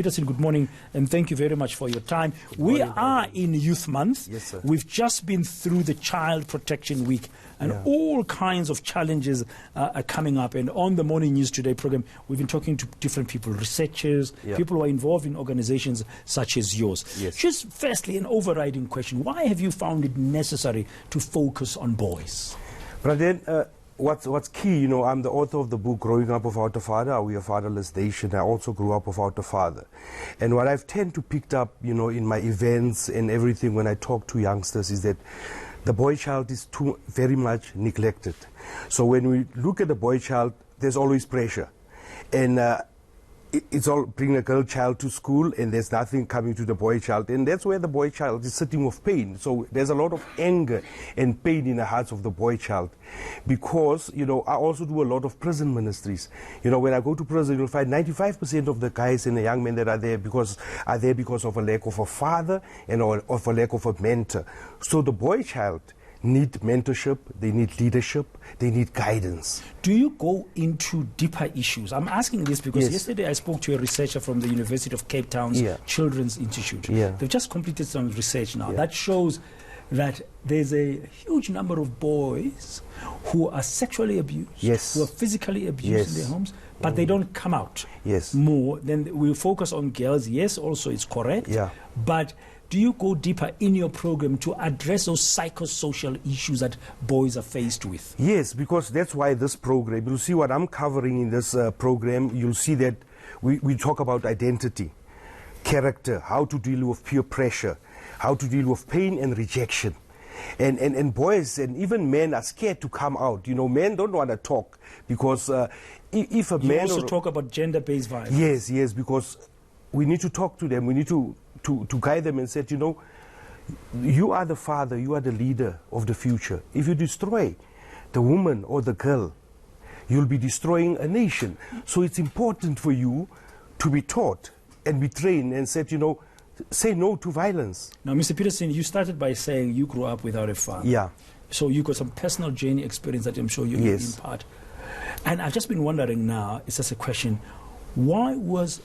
Peterson, good morning, and thank you very much for your time. We are in Youth Month. Yes, sir. We've just been through the Child Protection Week, and all kinds of challenges are coming up. And on the Morning News Today program, we've been talking to different people, researchers, people who are involved in organizations such as yours. Yes. Just firstly, an overriding question. Why have you found it necessary to focus on boys? But then, what's key, I'm the author of the book Growing Up Without a Father, Are We a Fatherless Nation? I also grew up without a father. And what I've tend to picked up, in my events and everything when I talk to youngsters is that the boy child is very much neglected. So when we look at the boy child, there's always pressure. And it's all bring a girl child to school and there's nothing coming to the boy child, and that's where the boy child is sitting with pain. So there's a lot of anger and pain in the hearts of the boy child, because I also do a lot of prison ministries. When I go to prison, you'll find 95% of the guys and the young men that are there because of a lack of a father and or of a lack of a mentor. So the boy child need mentorship, they need leadership, they need guidance. Do you go into deeper issues? I'm asking this because yesterday I spoke to a researcher from the University of Cape Town's Children's Institute. They've just completed some research now that shows that there's a huge number of boys who are sexually abused, who are physically abused in their homes, but they don't come out more. Then we focus on girls. Yes, also it's correct. But do you go deeper in your program to address those psychosocial issues that boys are faced with? Yes, because that's why this program, you'll see what I'm covering in this program, you'll see that we talk about identity, character, how to deal with peer pressure, how to deal with pain and rejection. And boys and even men are scared to come out. Men don't want to talk because if a man... You also talk about gender-based violence. Yes, because we need to talk to them. We need to guide them and say, you are the father, you are the leader of the future. If you destroy the woman or the girl, you'll be destroying a nation. So it's important for you to be taught and be trained and said, say no to violence. Now, Mr. Peterson, you started by saying you grew up without a father. So you got some personal journey experience that I'm sure you impart. And I've just been wondering now, it's just a question, why is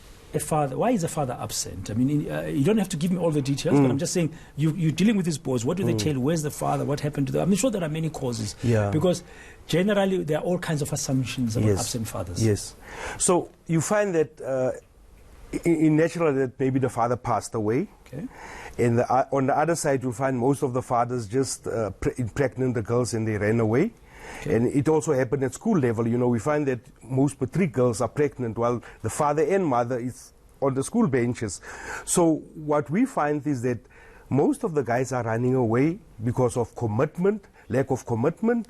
a father absent? I mean, you don't have to give me all the details, but I'm just saying, you're dealing with these boys. What do they tell you? Where's the father? What happened to them? I'm sure there are many causes. Because generally, there are all kinds of assumptions about absent fathers. So you find that in natural that maybe the father passed away. And on the other side, you'll find most of the fathers just impregnate the girls and they ran away. And it also happened at school level. We find that most matric girls are pregnant while the father and mother is on the school benches. So what we find is that most of the guys are running away because of commitment, lack of commitment.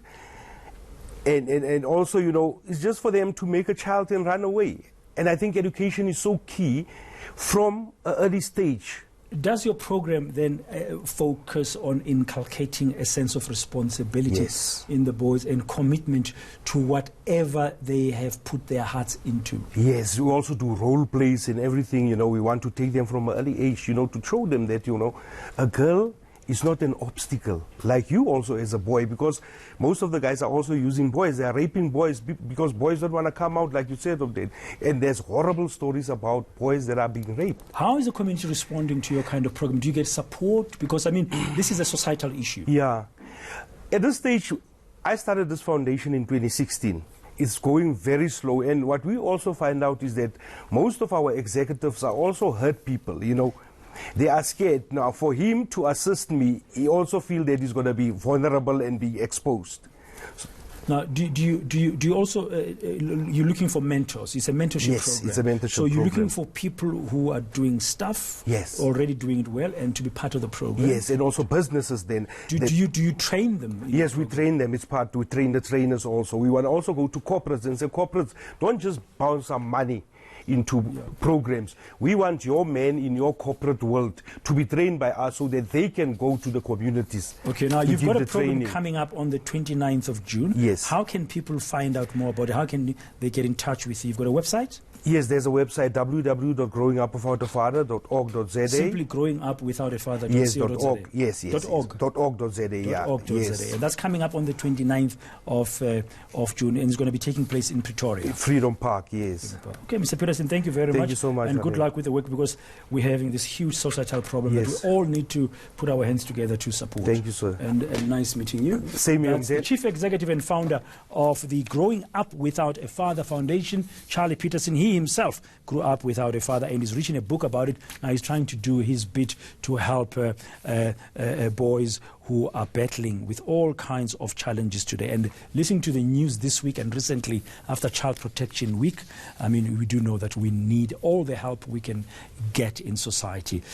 And also, it's just for them to make a child and run away. And I think education is so key from an early stage. Does your program then focus on inculcating a sense of responsibility in the boys and commitment to whatever they have put their hearts into? Yes, we also do role plays and everything. We want to take them from an early age, to show them that, a girl is not an obstacle, like you also as a boy, because most of the guys are also using boys. They are raping boys because boys don't want to come out, like you said, and there's horrible stories about boys that are being raped. How is the community responding to your kind of program? Do you get support? Because, I mean, this is a societal issue. At this stage, I started this foundation in 2016. It's going very slow, and what we also find out is that most of our executives are also hurt people, They are scared. Now, for him to assist me, he also feels that he's going to be vulnerable and be exposed. Now, do you also, you're looking for mentors? It's a mentorship program. Yes, it's a mentorship So you're program. looking for people who are doing stuff, already doing it well, and to be part of the program? Yes, and also businesses then. Do you train them? Yes, we train them. It's part, we train the trainers also. We want to also go to corporates and say, corporates, don't just bounce some money into programs. We want your men in your corporate world to be trained by us so that they can go to the communities. Okay, now you've got a program coming up on the 29th of June. Yes. How can people find out more about it? How can they get in touch with you? You've got a website? Yes, there's a website, www.growingupwithoutafather.org.za. Simply growing up without a father. Yes, .org. Yes, .org. .org.za. Yeah. .org.za. And that's coming up on the 29th of June, and it's going to be taking place in Pretoria. Freedom Park, yes. Okay, Mr. Peterson, thank you very much. Thank you so much. And good luck with the work, because we're having this huge societal problem that we all need to put our hands together to support. Thank you, sir. And nice meeting you. Same here. The Chief Executive and Founder of the Growing Up Without a Father Foundation, Charlie Peterson. He himself grew up without a father and he's written a book about it. Now he's trying to do his bit to help boys who are battling with all kinds of challenges today. And listening to the news this week and recently after Child Protection Week, I mean, we do know that we need all the help we can get in society.